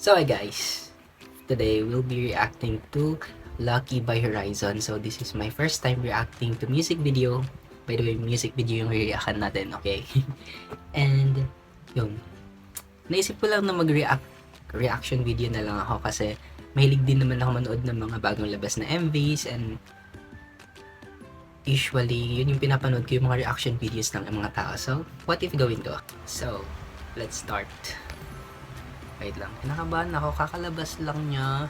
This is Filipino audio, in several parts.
So hi guys, today we'll be reacting to Lucky by Horizon. So this is my first time reacting to music video. By the way, music video yung reaction natin, okay? And yun, naisip ko lang na reaction video na lang ako kasi mahilig din naman ako manood ng mga bagong labas na MVs, and usually yun yung pinapanood ko, yung mga reaction videos ng mga tao. So what if gawin ko? So let's start. Wait lang, kinakabahan ako, kakalabas lang niya.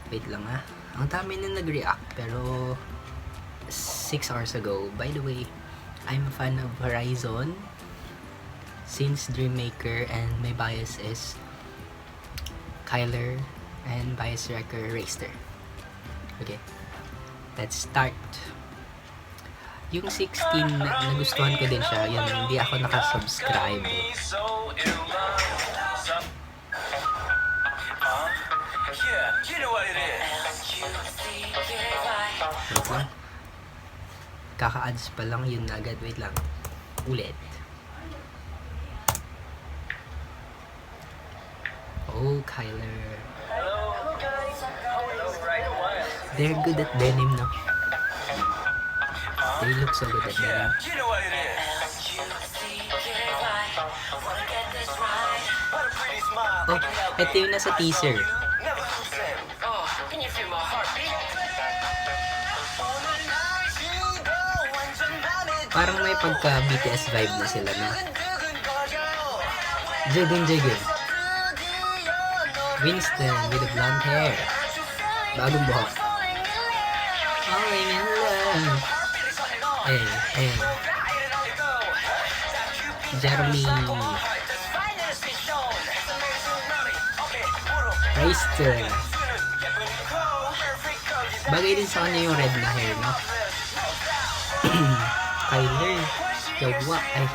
Wait lang ah. Ang dami na nag-react pero 6 hours ago. By the way, I'm a fan of Horizon since Dreammaker, and my bias is Kyler and bias wrecker Raster. Okay, let's start. Yung 16 nagustuhan ko din siya. Yun, hindi ako nakasubscribe. You know what it is. Wait lang. Kaka-ads pa lang yun agad. Wait lang. Ulit. Oh, Kyler. They're good at denim, no? They look so good at denim. You know what it is. Oh, ito yung nasa teaser. Parang may pagka BTS vibe na sila na. Jagun. Winston with the blonde hair. Bagong buhok. Falling in love. Hey. Jeremy. Raster. Bagay din sa kanya yung red na hair, no? Kyler. Yagwa. Ay.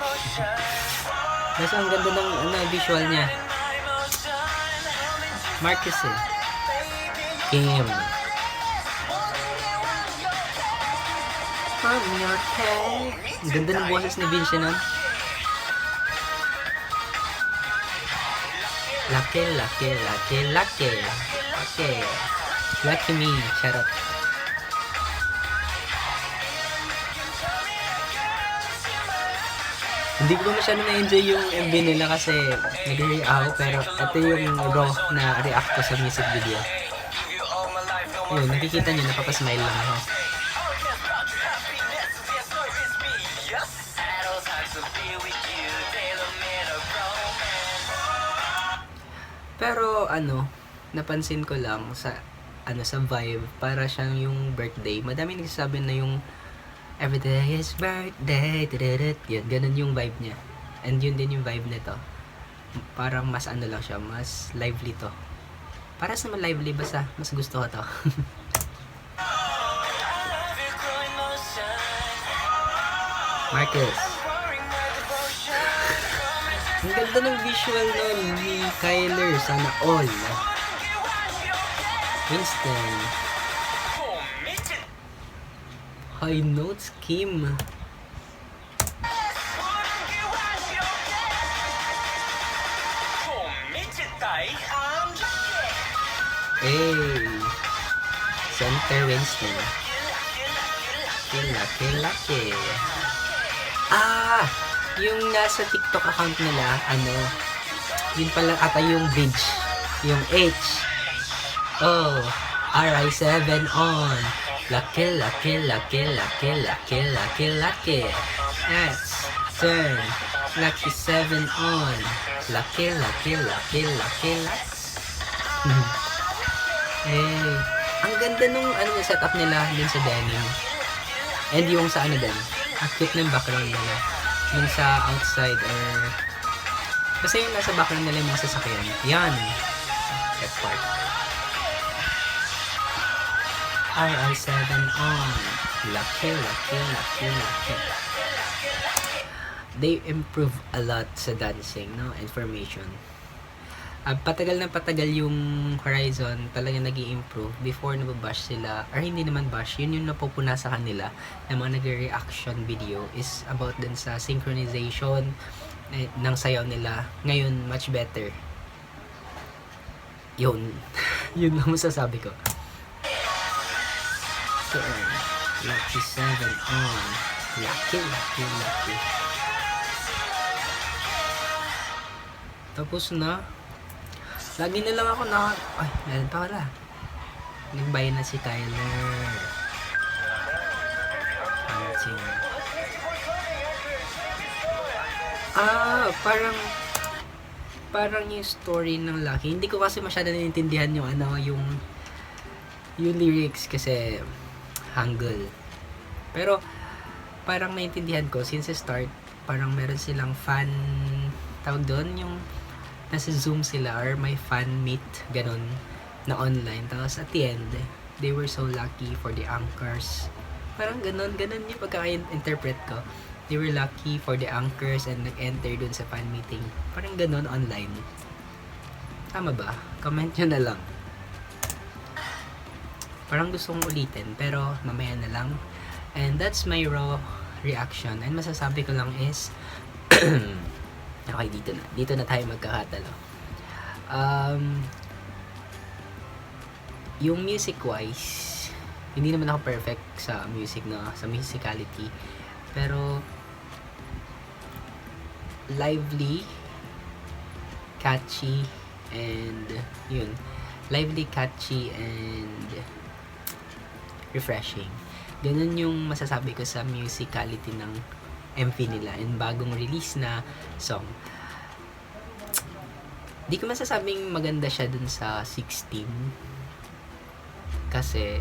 Basta ang ganda ng visual niya. Marcus eh. Kim. From your head. Ang ganda ng boses ni Vince nun. Lucky. Lucky me. Charot. Hindi ko masyado na-enjoy yung MV nila kasi nag-react ako, pero ito yung raw na react ko sa music video. Ayun, nakikita nyo, napapasmile lang ako. Pero napansin ko lang sa vibe, para siyang yung birthday. Madami nagsasabi na yung every day is birthday, yun, ganun yung vibe niya. And yun din yung vibe nito. Parang mas lang siya, mas lively to. Para sa mga lively, basta mas gusto ko to. Marcus. Ang ganda ng visual nun ni Kyler, sana all. Winston. High notes, Kim. Hey. Center Winston. Lucky. Ah! Yung nasa TikTok account nila, yun pala ata yung bridge. Yung H. Oh, RI7 on. Lucky. X. Turn. Lucky 7 on. Lucky. Eh, ang ganda nung setup nila dun sa denim. And yung sa din. Ang cute ng background nila. Yung sa outside or basta yung nasa background nila yung mga sasakyan. Yan. That part. RI7 on. Lucky. They improve a lot sa dancing, no? Information. Patagal yung Horizon, talaga nag-i-improve. Before nababash sila, or hindi naman bash, yun yung napupuna sa kanila ng mga nag-reaction video is about din sa synchronization ng sayaw nila. Ngayon, much better. Yun. Yun lang masasabi ko. So, lucky 7 on. Lucky. Tapos na. Lagi na lang ako na... Ay, meron pa pala. Nagbayan na si Tyler. Punching. Parang yung story ng Lucky. Hindi ko kasi masyado naiintindihan yung yung lyrics kasi Hangul. Pero parang naiintindihan ko since start, parang meron silang fan, tawag doon, yung nasa Zoom sila or may fan meet, ganun, na online. Tapos at the end, they were so lucky for the anchors. Parang ganun yung pagka-interpret ko. They were lucky for the anchors and nag-enter dun sa fan meeting. Parang ganun online. Tama ba? Comment nyo na lang. Parang gusto kong ulitin, pero mamaya na lang. And that's my raw reaction. And masasabi ko lang is, okay, dito na tayo magkakatalo. Yung music-wise, hindi naman ako perfect sa music sa musicality. Pero, lively, catchy, and refreshing. Ganun yung masasabi ko sa musicality ng MV nila and bagong release na song. Di ko masasabing maganda siya dun sa 16 kasi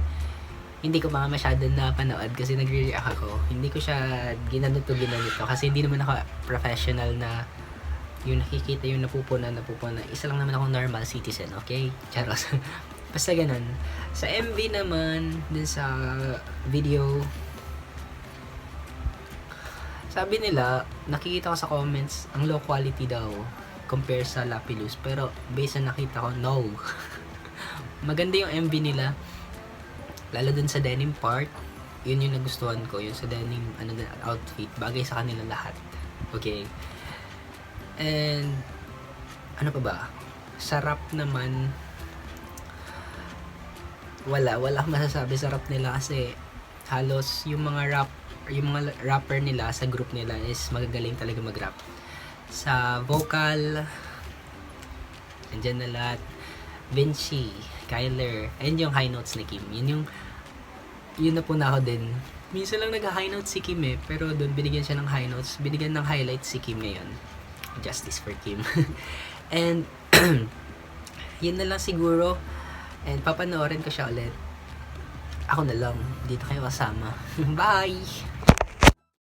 hindi ko mga masyado napanood kasi nagre-react ako. Hindi ko siya ginanito kasi hindi naman ako professional na yung nakikita yung napupuna. Isa lang naman ako normal citizen, okay? Charos. Basta ganun. Sa MV naman, dun sa video, sabi nila, nakikita ko sa comments, ang low quality daw compare sa Lapilus. Pero based sa nakita ko, no. Maganda yung MV nila. Lalo dun sa denim part, yun yung nagustuhan ko. Yung sa denim outfit, bagay sa kanila lahat. Okay. And, ano pa ba? Sa rap naman, wala akong masasabi sa rap nila kasi halos yung mga rapper nila sa group nila is magagaling talaga mag-rap. Sa vocal, andyan na lahat. Vinci, Kyler, and yung high notes ni Kim. Yun na po na ako din. Minsan lang nag-high notes si Kim pero doon binigyan siya ng high notes. Binigyan ng highlights si Kim ngayon. Justice for Kim. And, yun na lang siguro. And papanoorin ko siya ulit. Ako na lang. Dito kayo kasama. Bye!